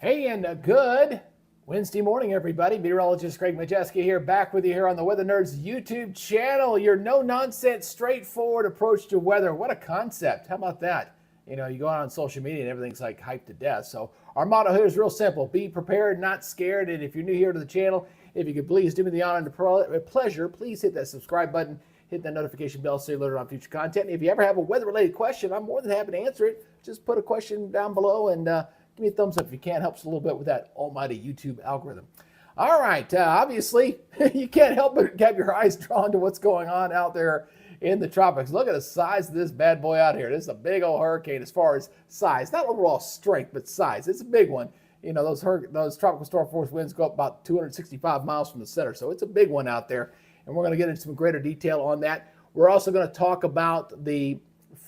Hey, and good Wednesday morning, everybody. Meteorologist Greg Majeski here, back with you here on the Weather Nerds YouTube channel. Your no-nonsense, straightforward approach to weather. What a concept. How about that? You know, you go out on social media and everything's like hyped to death. So our motto here is real simple. Be prepared, not scared. And if you're new here to the channel, if you could please do me the honor and the pleasure, please hit that subscribe button, hit that notification bell so you're alerted on future content. And if you ever have a weather-related question, I'm more than happy to answer it. Just put a question down below and give me a thumbs up if you can. Helps a little bit with that almighty YouTube algorithm. All right, obviously, you can't help but have your eyes drawn to what's going on out there in the tropics. Look at the size of this bad boy out here. This is a big old hurricane as far as size. Not overall strength, but size. It's a big one. You know, those tropical storm force winds go up about 265 miles from the center, so it's a big one out there. And we're going to get into some greater detail on that. We're also going to talk about the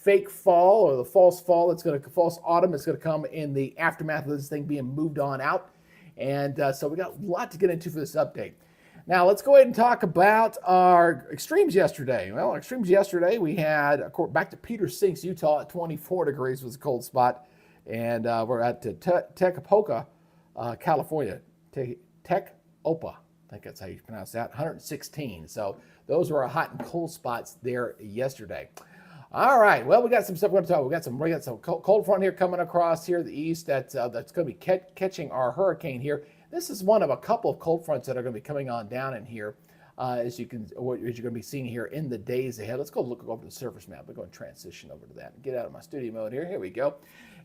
fake fall or the false fall false autumn that's going to come in the aftermath of this thing being moved on out. And so we got a lot to get into for this update. Now let's go ahead and talk about our extremes yesterday. Well, our extremes yesterday, we had back to Peter Sinks, Utah at 24 degrees was a cold spot. And we're at Tecopoca, California. Tecopa, I think that's how you pronounce that, 116. So those were our hot and cold spots there yesterday. All right, well, we got some stuff we're going to talk about. We got some cold front here coming across here the east that's going to be catching our hurricane here. This is one of a couple of cold fronts that are going to be coming on down in here, as you're going to be seeing here in the days ahead. Let's go look over the surface map. We're going to transition over to that and get out of my studio mode here. Here we go.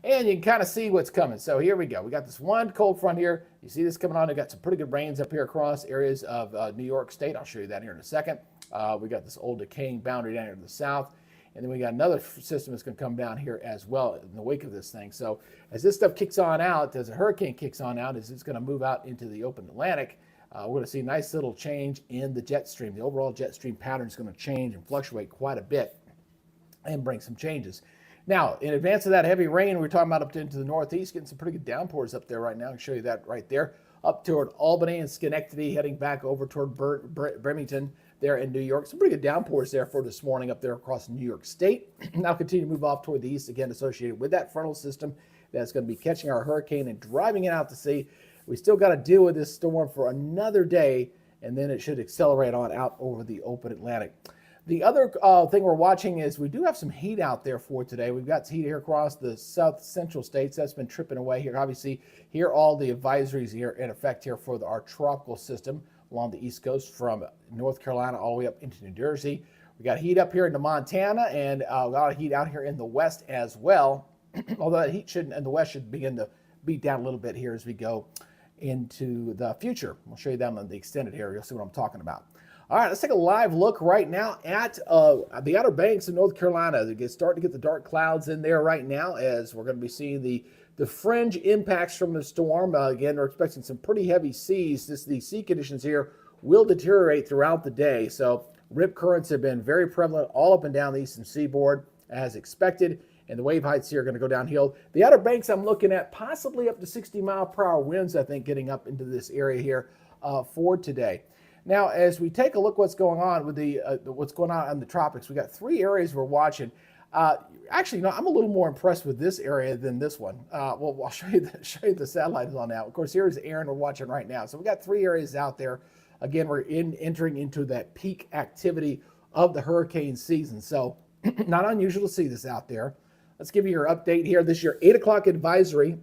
And you can kind of see what's coming. So here we go. We got this one cold front here. You see this coming on. We've got some pretty good rains up here across areas of New York State. I'll show you that here in a second. We got this old decaying boundary down here to the south. And then we got another system that's going to come down here as well in the wake of this thing. So as this stuff kicks on out, as a hurricane kicks on out, as it's going to move out into the open Atlantic, we're going to see a nice little change in the jet stream. The overall jet stream pattern is going to change and fluctuate quite a bit and bring some changes. Now, in advance of that heavy rain, we're talking about up into the northeast, getting some pretty good downpours up there right now. I can show you that right there. Up toward Albany and Schenectady, heading back over toward Bremerton there in New York. Some pretty good downpours there for this morning up there across New York State. Now continue to move off toward the east, again associated with that frontal system that's going to be catching our hurricane and driving it out to sea. We still got to deal with this storm for another day, and then it should accelerate on out over the open Atlantic. The other thing we're watching is we do have some heat out there for today. We've got heat here across the south central states. That's been tripping away here. Obviously, here all the advisories here in effect here for our tropical system along the east coast from North Carolina all the way up into New Jersey. We got heat up here into Montana and a lot of heat out here in the west as well. Although that heat in the west should begin to beat down a little bit here as we go into the future. I'll show you that on the extended here. You'll see what I'm talking about. All right, let's take a live look right now at the Outer Banks of North Carolina. They're starting to get the dark clouds in there right now as we're going to be seeing the fringe impacts from the storm. Again, we're expecting some pretty heavy seas. The sea conditions here will deteriorate throughout the day. So rip currents have been very prevalent all up and down the eastern seaboard as expected. And the wave heights here are going to go downhill. The Outer Banks I'm looking at possibly up to 60-mile-per-hour winds, I think, getting up into this area here for today. Now, as we take a look what's going on with what's going on in the tropics, we got three areas we're watching. Actually, no, I'm a little more impressed with this area than this one. Well, I'll show you the satellites on that. Of course, here's ERIN we're watching right now. So we got three areas out there. Again, we're entering into that peak activity of the hurricane season. So not unusual to see this out there. Let's give you your update here. This is your 8 o'clock advisory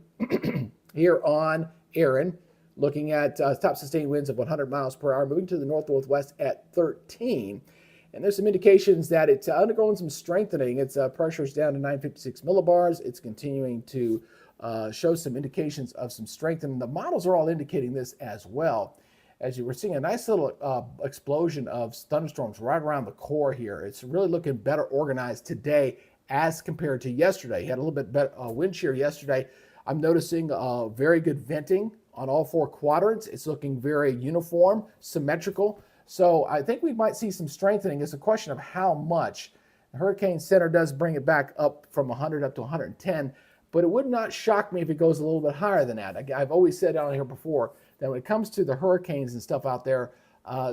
here on ERIN. Looking at top sustained winds of 100 miles per hour, moving to the north-northwest at 13. And there's some indications that it's undergoing some strengthening. Its pressure is down to 956 millibars. It's continuing to show some indications of some strengthening. The models are all indicating this as well. As you were seeing a nice little explosion of thunderstorms right around the core here. It's really looking better organized today as compared to yesterday. You had a little bit better wind shear yesterday. I'm noticing very good venting on all four quadrants. It's looking very uniform, symmetrical. So I think we might see some strengthening. It's a question of how much. The Hurricane Center does bring it back up from 100 up to 110, but it would not shock me if it goes a little bit higher than that. I've always said down here before that when it comes to the hurricanes and stuff out there,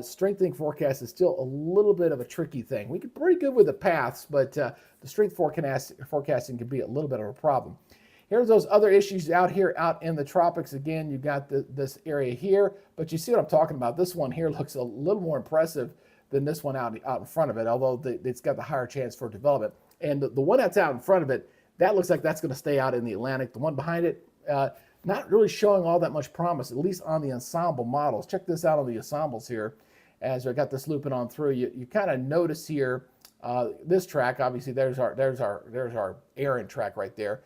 strengthening forecast is still a little bit of a tricky thing. We get pretty good with the paths, but the strength forecasting can be a little bit of a problem. Here's those other issues out here out in the tropics. Again, you got this area here, but you see what I'm talking about. This one here looks a little more impressive than this one out in front of it, although it's got the higher chance for development. And the one that's out in front of it, that looks like that's going to stay out in the Atlantic. The one behind it, not really showing all that much promise, at least on the ensemble models. Check this out on the ensembles here. As I got this looping on through, you kind of notice here this track. Obviously, there's our ERIN track right there.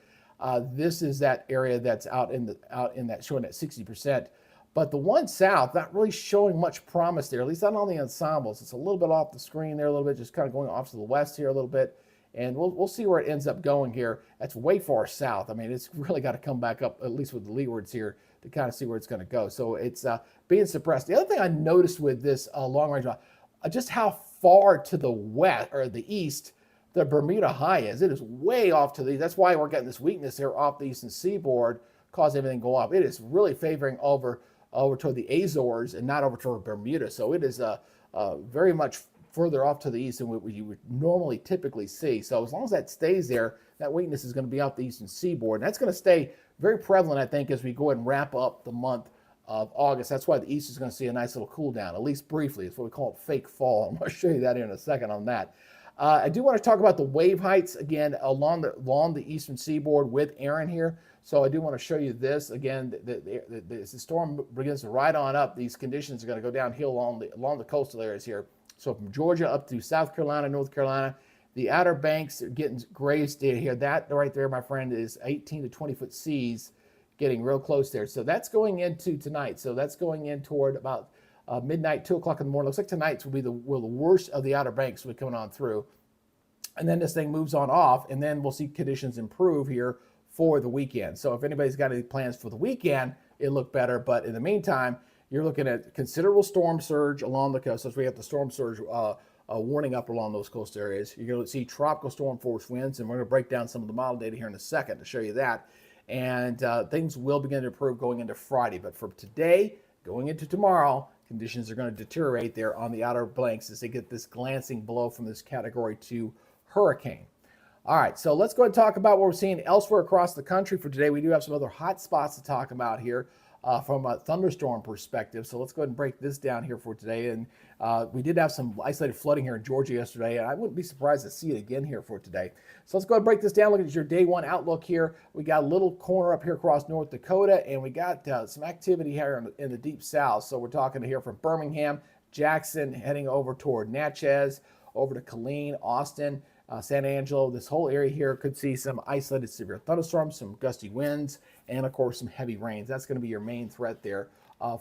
This is that area that's out in that showing that 60%. But the one south, not really showing much promise there, at least not on the ensembles. It's a little bit off the screen there, a little bit, just kind of going off to the west here a little bit. And we'll see where it ends up going here. That's way far south. I mean, it's really got to come back up, at least with the leewards here, to kind of see where it's going to go. So it's being suppressed. The other thing I noticed with this long range, just how far to the west or the east the Bermuda high is. It is way off to the east. That's why we're getting this weakness here off the eastern seaboard, causing everything to go up. It is really favoring over toward the Azores and not over toward Bermuda. So it is very much further off to the east than what you would normally typically see. So as long as that stays there, that weakness is going to be off the eastern seaboard. And that's going to stay very prevalent, I think, as we go ahead and wrap up the month of August. That's why the east is going to see a nice little cool down, at least briefly. It's what we call it fake fall. I'm going to show you that in a second on that. I do want to talk about the wave heights again along the eastern seaboard with ERIN here. So I do want to show you this again. The storm begins to ride on up. These conditions are going to go downhill along the coastal areas here. So from Georgia up to South Carolina, North Carolina, the Outer Banks are getting grazed here. That right there, my friend, is 18 to 20 foot seas getting real close there. So that's going into tonight. So that's going in toward about midnight, 2 o'clock in the morning. Looks like tonight's will be the worst of the Outer Banks will be coming on through. And then this thing moves on off, and then we'll see conditions improve here for the weekend. So if anybody's got any plans for the weekend, it'll look better. But in the meantime, you're looking at considerable storm surge along the coast. So we have the storm surge warning up along those coast areas. You're going to see tropical storm force winds, and we're going to break down some of the model data here in a second to show you that. And things will begin to improve going into Friday. But for today, going into tomorrow, conditions are going to deteriorate there on the Outer Banks as they get this glancing blow from this category 2 hurricane. All right, so let's go ahead and talk about what we're seeing elsewhere across the country for today. We do have some other hot spots to talk about here from a thunderstorm perspective. So let's go ahead and break this down here for today. And we did have some isolated flooding here in Georgia yesterday, and I wouldn't be surprised to see it again here for today. So let's go ahead and break this down. Look at your day one outlook here. We got a little corner up here across North Dakota, and we got some activity here in the deep south. So we're talking here from Birmingham, Jackson, heading over toward Natchez, over to Killeen, Austin, San Angelo. This whole area here could see some isolated severe thunderstorms, some gusty winds, and of course some heavy rains. That's going to be your main threat there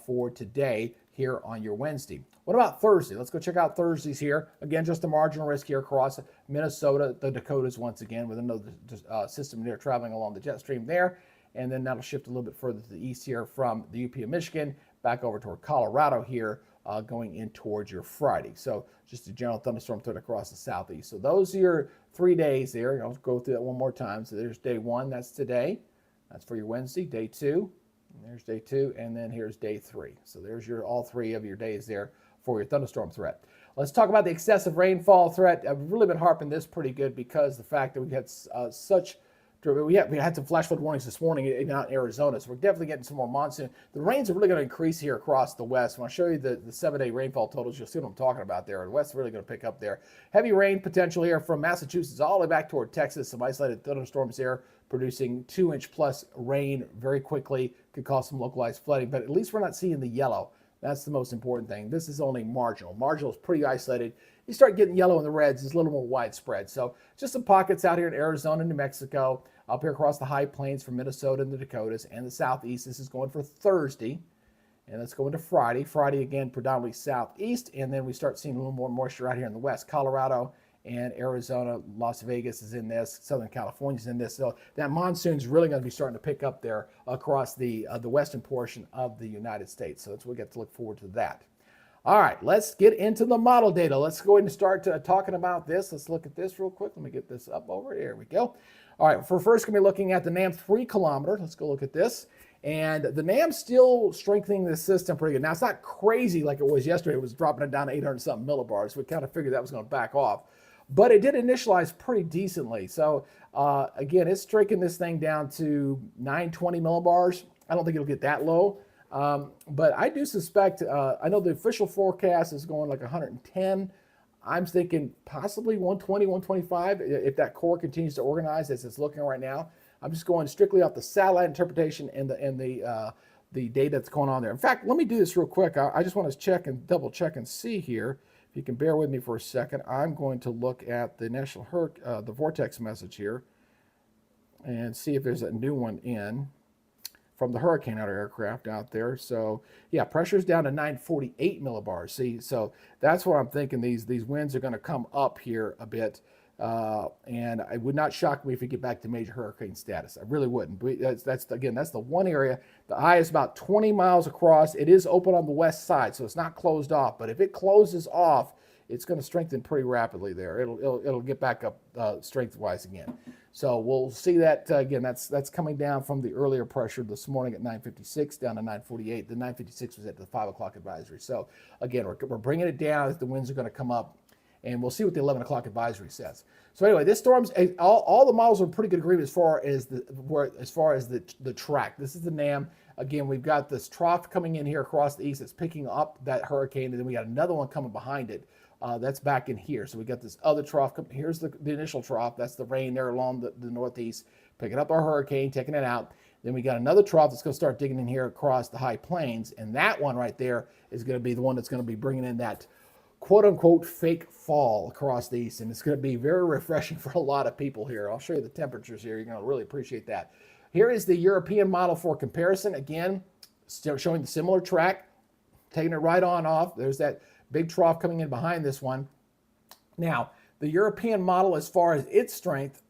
for today here on your Wednesday. What about Thursday? Let's go check out Thursdays here. Again, just a marginal risk here across Minnesota, the Dakotas once again, with another system there traveling along the jet stream there. And then that'll shift a little bit further to the east here from the UP of Michigan back over toward Colorado here, going in towards your Friday. So just a general thunderstorm threat across the southeast. So those are your 3 days there. I'll go through that one more time. So there's day one, that's today. That's for your Wednesday. Day two, and there's day two, and then here's day three. So there's your all three of your days there for your thunderstorm threat. Let's talk about the excessive rainfall threat. I've really been harping this pretty good because the fact that we've had we had some flash flood warnings this morning out in Arizona, so we're definitely getting some more monsoon. The rains are really going to increase here across the west. When I show you the 7-day rainfall totals, you'll see what I'm talking about there. The west is really going to pick up there. Heavy rain potential here from Massachusetts all the way back toward Texas. Some isolated thunderstorms there producing 2-inch plus rain very quickly. Could cause some localized flooding, but at least we're not seeing the yellow. That's the most important thing. This is only marginal. Marginal is pretty isolated. You start getting yellow and the reds, it's a little more widespread. So just some pockets out here in Arizona, New Mexico, up here across the high plains from Minnesota and the Dakotas and the southeast. This is going for Thursday. And let's go into Friday. Friday, again, predominantly southeast. And then we start seeing a little more moisture out here in the west. Colorado and Arizona, Las Vegas is in this. Southern California is in this. So that monsoon's really going to be starting to pick up there across the western portion of the United States. So we get to look forward to that. All right, let's get into the model data. Let's go ahead and start talking about this. Let's look at this real quick. Let me get this up over. There we go. All right, for first, going to be looking at the NAM 3 kilometer. Let's go look at this. And the NAM's still strengthening the system pretty good. Now, it's not crazy like it was yesterday. It was dropping it down to 800-something millibars. We kind of figured that was going to back off. but it did initialize pretty decently. So again, it's striking this thing down to 920 millibars. I don't think it'll get that low, but I do suspect, I know the official forecast is going like 110. I'm thinking possibly 120, 125 if that core continues to organize as it's looking right now. I'm just going strictly off the satellite interpretation and the data that's going on there. In fact, let me do this real quick. I just want to check and double check and see here. If you can bear with me for a second, I'm going to look at the the vortex message here and see if there's a new one in from the hurricane aircraft out there. So yeah, pressure's down to 948 millibars. See, so that's what I'm thinking. These winds are going to come up here a bit, and it would not shock me if we get back to major hurricane status. I really wouldn't. That's the one area. The eye is about 20 miles across. It is open on the west side, so it's not closed off. But if it closes off, it's going to strengthen pretty rapidly there. It'll get back up strength-wise again. So we'll see that again. That's coming down from the earlier pressure this morning at 956 down to 948. The 956 was at the 5 o'clock advisory. So again, we're bringing it down as the winds are going to come up, and we'll see what the 11 o'clock advisory says. So anyway, this storm's all the models are in pretty good agreement as far as the track. This is the NAM. Again, we've got this trough coming in here across the east that's picking up that hurricane, and then we got another one coming behind it. That's back in here. So we got this other trough. Here's the initial trough. That's the rain there along the northeast, picking up our hurricane, taking it out. Then we got another trough that's going to start digging in here across the high plains. And that one right there is going to be the one that's going to be bringing in that quote-unquote fake fall across the east. And it's going to be very refreshing for a lot of people here. I'll show you the temperatures here. You're going to really appreciate that. Here is the European model for comparison. Again, still showing the similar track, taking it right on off. There's that big trough coming in behind this one. Now, the European model as far as its strength,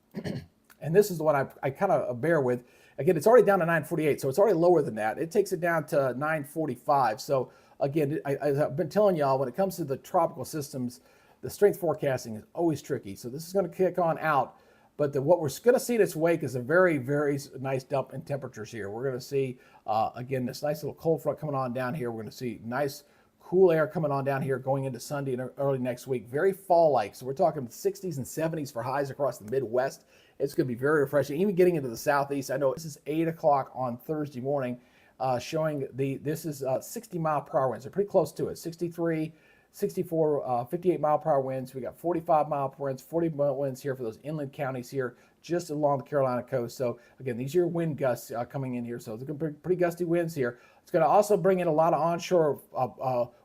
and this is the one I kind of bear with. Again, it's already down to 948, so it's already lower than that. It takes it down to 945. So again, I've been telling y'all, when it comes to the tropical systems, the strength forecasting is always tricky. So this is going to kick on out. But what we're going to see in its wake is a very, very nice dump in temperatures here. We're going to see, again, this nice little cold front coming on down here. We're going to see nice cool air coming on down here going into Sunday and early next week. Very fall-like. So we're talking 60s and 70s for highs across the Midwest. It's going to be very refreshing. Even getting into the southeast. I know this is 8 o'clock on Thursday morning, showing this is 60 mile per hour winds. They're pretty close to it. 63, 64, 58 mile per hour winds. We got 45 mile per winds, 40 mile winds here for those inland counties here just along the Carolina coast. So again, these are your wind gusts coming in here. So it's going to be pretty gusty winds here. It's going to also bring in a lot of onshore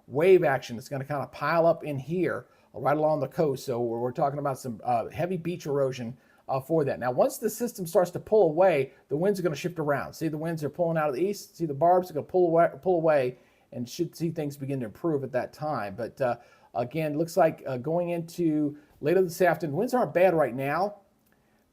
wave action. It's going to kind of pile up in here right along the coast. So we're talking about some heavy beach erosion for that. Now, once the system starts to pull away, the winds are going to shift around. See, the winds are pulling out of the east. See, the barbs are going to pull away, and should see things begin to improve at that time. But again, looks like going into later this afternoon, winds aren't bad right now,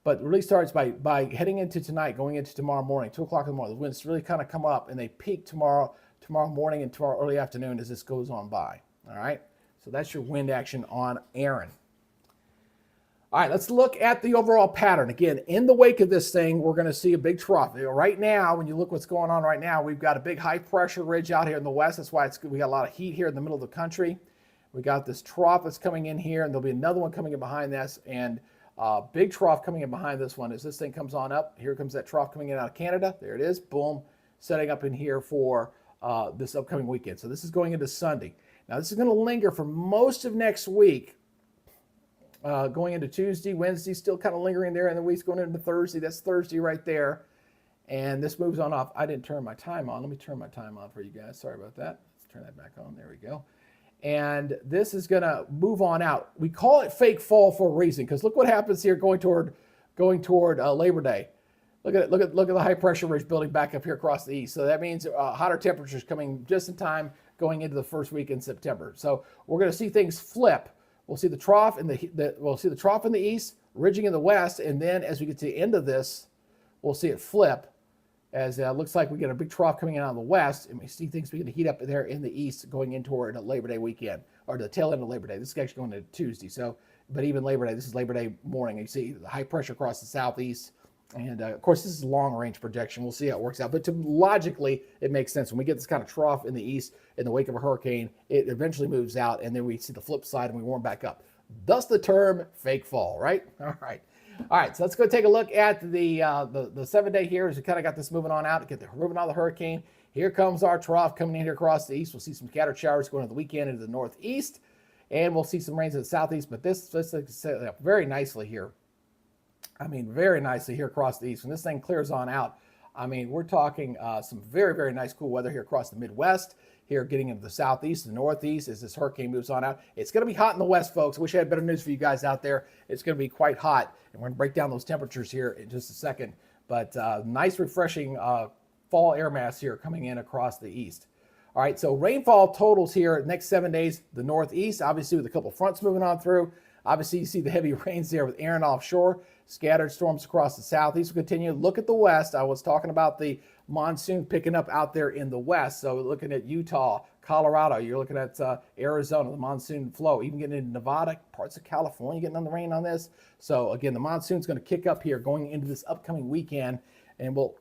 but really starts by heading into tonight, going into tomorrow morning, 2 o'clock in the morning. The winds really kind of come up, and they peak tomorrow morning and tomorrow early afternoon as this goes on by. All right, so that's your wind action on ERIN. All right, let's look at the overall pattern. Again, in the wake of this thing, we're going to see a big trough. Right now, when you look what's going on right now, we've got a big high pressure ridge out here in the west. That's why we got a lot of heat here in the middle of the country. We got this trough that's coming in here, and there'll be another one coming in behind this, and big trough coming in behind this one. As this thing comes on up, here comes that trough coming in out of Canada. There it is, boom, setting up in here for this upcoming weekend. So this is going into Sunday. Now, this is going to linger for most of next week. Going into Tuesday, Wednesday, still kind of lingering there, and the week's going into Thursday. That's Thursday right there. And this moves on off. I didn't turn my time on. Let me turn my time on for you guys. Sorry about that. Let's turn that back on. There we go. And this is going to move on out. We call it fake fall for a reason, because look what happens here going toward Labor Day. Look at the high pressure ridge building back up here across the east. So that means hotter temperatures coming just in time going into the first week in September. So we're going to see things flip. We'll see the trough in the east, ridging in the west, and then as we get to the end of this, we'll see it flip. As it looks like we get a big trough coming in out of the west, and we see things begin to heat up there in the east, going in toward Labor Day weekend, or the tail end of Labor Day. This is actually going to Tuesday. So, but even Labor Day, this is Labor Day morning. You see the high pressure across the southeast, and of course this is a long range projection. We'll see how it works out. But logically, it makes sense when we get this kind of trough in the east in the wake of a hurricane. It eventually moves out, and then we see the flip side, and we warm back up. Thus the term fake fall, right? All right. All right, so let's go take a look at the 7-day here as we kind of got this moving on out to get the moving on the hurricane. Here comes our trough coming in here across the east. We'll see some scattered showers going into the weekend into the northeast, and we'll see some rains in the southeast. But this very nicely here. I mean, very nicely here across the east. When this thing clears on out, I mean, we're talking some very, very nice cool weather here across the Midwest, here getting into the southeast, the northeast as this hurricane moves on out. It's going to be hot in the west, folks. I wish I had better news for you guys out there. It's going to be quite hot, and we're going to break down those temperatures here in just a second. But nice, refreshing fall air mass here coming in across the east. All right, so rainfall totals here next 7 days, the northeast, obviously with a couple fronts moving on through. Obviously, you see the heavy rains there with ERIN offshore. Scattered storms across the southeast will continue. Look at the west. I was talking about the monsoon picking up out there in the west. So looking at Utah, Colorado, you're looking at Arizona, the monsoon flow, even getting into Nevada, parts of California getting on the rain on this. So again, the monsoon's going to kick up here going into this upcoming weekend, and we'll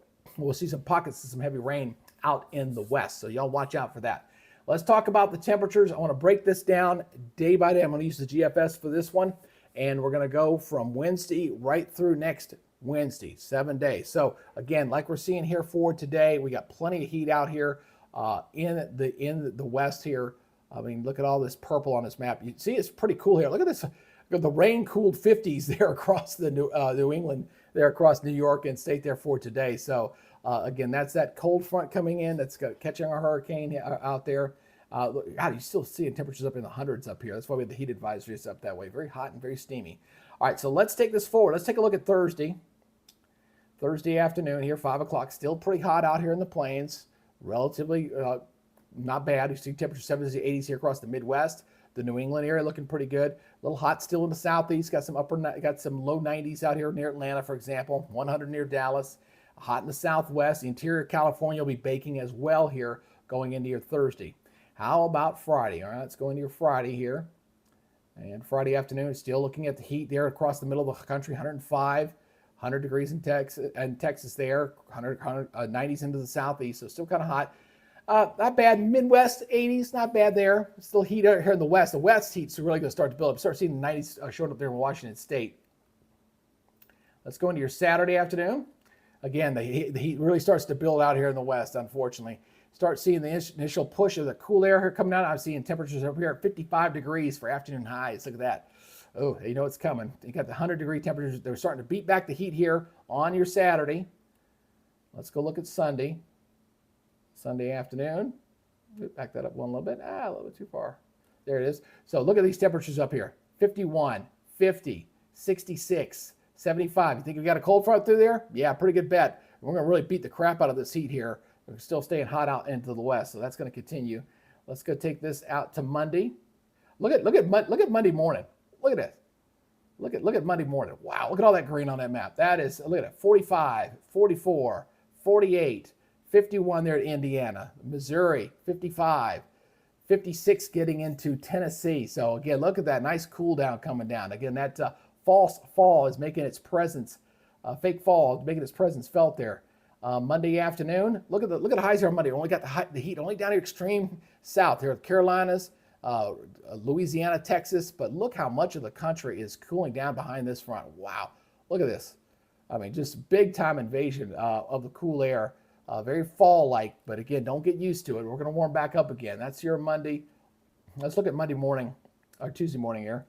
see some pockets of some heavy rain out in the west. So y'all watch out for that. Let's talk about the temperatures. I want to break this down day by day. I'm going to use the GFS for this one, and we're going to go from Wednesday right through next Wednesday, 7 days. So again, like we're seeing here for today, we got plenty of heat out here in the west here. I mean, look at all this purple on this map. You see, it's pretty cool here. Look at this. The rain-cooled 50s there across the New England, there across New York and state there for today. So again, that's that cold front coming in that's catching our hurricane out there. God, you still seeing temperatures up in the hundreds up here. That's why we have the heat advisories up that way. Very hot and very steamy. All right, so let's take this forward. Let's take a look at Thursday. Thursday afternoon here, 5 o'clock. Still pretty hot out here in the plains. Relatively not bad. You see temperatures 70s to 80s here across the Midwest. The New England area looking pretty good. A little hot still in the southeast. Got some low 90s out here near Atlanta, for example. 100 near Dallas. Hot in the southwest. The interior of California will be baking as well here going into your Thursday. How about Friday? All right, let's go into your Friday here. And Friday afternoon, still looking at the heat there across the middle of the country. 105, 100 degrees in Texas there. 90s into the southeast, so still kind of hot. Not bad. Midwest 80s, not bad there. Still heat out here in the west. The west heat's really going to start to build up. Start seeing the 90s showing up there in Washington State. Let's go into your Saturday afternoon. Again, the heat really starts to build out here in the west, unfortunately. Start seeing the initial push of the cool air here coming out. I'm seeing temperatures up here at 55 degrees for afternoon highs. Look at that. Oh, you know it's coming. You got the 100-degree temperatures. They're starting to beat back the heat here on your Saturday. Let's go look at Sunday. Sunday afternoon. Back that up one little bit. A little bit too far. There it is. So look at these temperatures up here. 51, 50, 66, 75. You think we got a cold front through there? Yeah, pretty good bet. We're going to really beat the crap out of this heat here. We're still staying hot out into the west, so that's going to continue. Let's go take this out to Monday. Look at Monday morning. Look at this. Look at Monday morning. Wow, look at all that green on that map. That is, look at it, 45, 44, 48, 51 there at Indiana, Missouri, 55, 56 getting into Tennessee. So again, look at that nice cool down coming down. Again, that false fall is making its presence, fake fall is making its presence felt there. Monday afternoon, look at the highs here on Monday. We only got the heat only down here extreme south here, the Carolinas, Louisiana, Texas. But look how much of the country is cooling down behind this front. Wow, look at this. I mean, just big time invasion of the cool air. Very fall-like, but again, don't get used to it. We're going to warm back up again. That's your Monday. Let's look at Monday morning, or Tuesday morning here.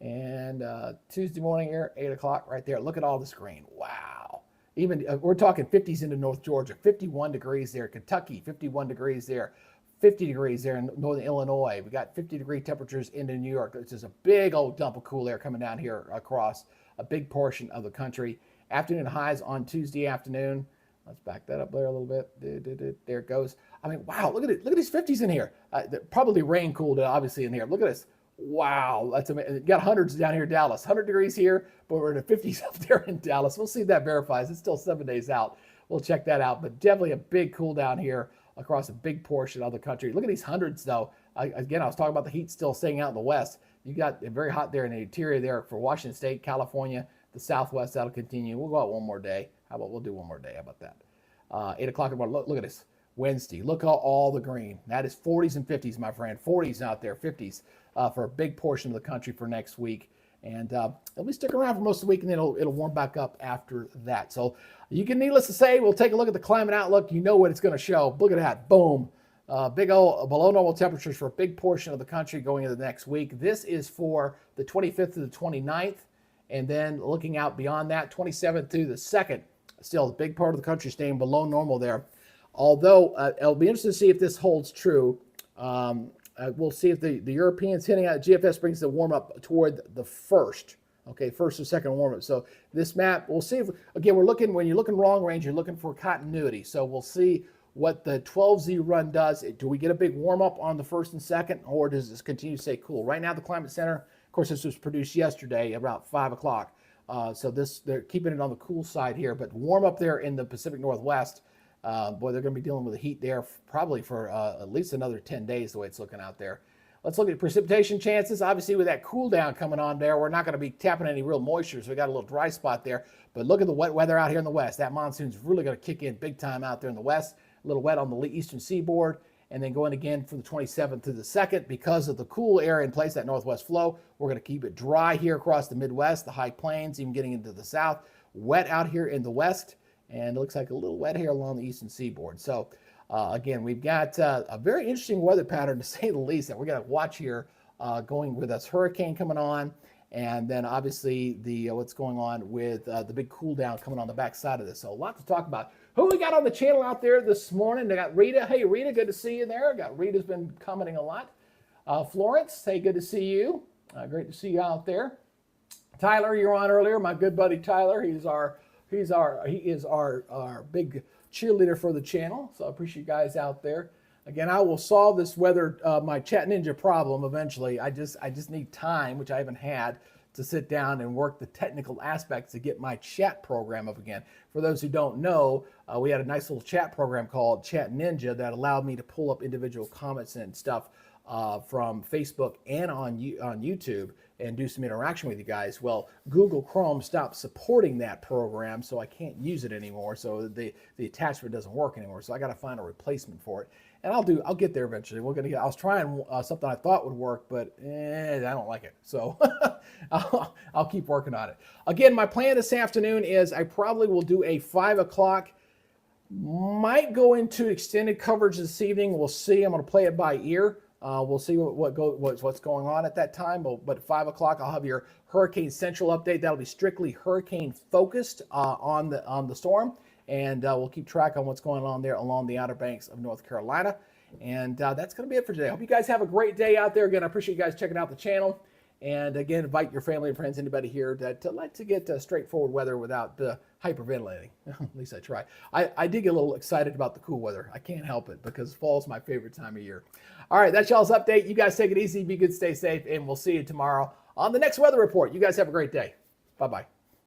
And Tuesday morning here, 8 o'clock right there. Look at all this green. Wow. Even we're talking 50s into North Georgia, 51 degrees there. Kentucky, 51 degrees there. 50 degrees there in northern Illinois. We got 50-degree temperatures into New York. It's just a big old dump of cool air coming down here across a big portion of the country. Afternoon highs on Tuesday afternoon. Let's back that up there a little bit. There it goes. I mean, wow, look at it. Look at these 50s in here. Probably rain cooled, obviously, in here. Look at this. Wow, that's amazing. You got hundreds down here in Dallas. 100 degrees here, but we're in the 50s up there in Dallas. We'll see if that verifies. It's still 7 days out. We'll check that out. But definitely a big cool down here across a big portion of the country. Look at these hundreds, though. Again, I was talking about the heat still staying out in the west. You got it very hot there in the interior there for Washington State, California, the southwest. That'll continue. We'll go out one more day. How about we'll do one more day? How about that? 8 o'clock in the morning. Look at this. Wednesday. Look at all the green. That is 40s and 50s, my friend. 40s out there, 50s. for a big portion of the country for next week. And it'll be sticking around for most of the week, and then it'll warm back up after that. So you can, needless to say, we'll take a look at the climate outlook. You know what it's going to show. Look at that. Boom. Big old below normal temperatures for a big portion of the country going into the next week. This is for the 25th to the 29th. And then looking out beyond that, 27th to the 2nd. Still a big part of the country staying below normal there. Although it'll be interesting to see if this holds true. We'll see if the Europeans hitting out. GFS brings the warm up toward the first. Okay, first or second warm up. So this map, we'll see if, again, we're looking, when you're looking long range, you're looking for continuity. So we'll see what the 12Z run does. Do we get a big warm up on the first and second, or does this continue to stay cool? Right now, the Climate Center, of course, this was produced yesterday about 5 o'clock. So they're keeping it on the cool side here, but warm up there in the Pacific Northwest. Boy, they're going to be dealing with the heat there probably for at least another 10 days, the way it's looking out there. Let's look at precipitation chances. Obviously, with that cool down coming on there, we're not going to be tapping any real moisture, so we got a little dry spot there. But look at the wet weather out here in the west. That monsoon's really going to kick in big time out there in the west. A little wet on the eastern seaboard, and then going again from the 27th to the 2nd. Because of the cool air in place, that northwest flow, we're going to keep it dry here across the Midwest, the high plains, even getting into the south. Wet out here in the west, and it looks like a little wet here along the eastern seaboard. So again, we've got a very interesting weather pattern, to say the least, that we're going to watch here going with this hurricane coming on, and then obviously the what's going on with the big cool down coming on the backside of this. So a lot to talk about. Who we got on the channel out there this morning? They got Rita. Hey, Rita, good to see you there. Rita's been commenting a lot. Florence, hey, good to see you. Great to see you out there. Tyler, you're on earlier. My good buddy Tyler. He is our big cheerleader for the channel. So I appreciate you guys out there. Again, I will solve this weather, my Chat Ninja problem eventually. I just need time, which I haven't had, to sit down and work the technical aspects to get my chat program up again. For those who don't know, we had a nice little chat program called Chat Ninja that allowed me to pull up individual comments and stuff from Facebook and on YouTube and do some interaction with you guys. Well, Google Chrome stopped supporting that program, so I can't use it anymore. So the attachment doesn't work anymore. So I got to find a replacement for it, and I'll get there eventually. I was trying something I thought would work, but I don't like it. So I'll keep working on it. Again, my plan this afternoon is I probably will do a 5 o'clock. Might go into extended coverage this evening. We'll see. I'm going to play it by ear. We'll see what's going on at that time. But at 5 o'clock, I'll have your Hurricane Central update. That'll be strictly hurricane focused on the storm, and we'll keep track on what's going on there along the Outer Banks of North Carolina. And that's going to be it for today. I hope you guys have a great day out there. Again, I appreciate you guys checking out the channel. And again, invite your family and friends, anybody here that like to get straightforward weather without hyperventilating. At least I try. I did get a little excited about the cool weather. I can't help it because fall's my favorite time of year. All right, that's y'all's update. You guys take it easy, be good, stay safe, and we'll see you tomorrow on the next weather report. You guys have a great day. Bye-bye.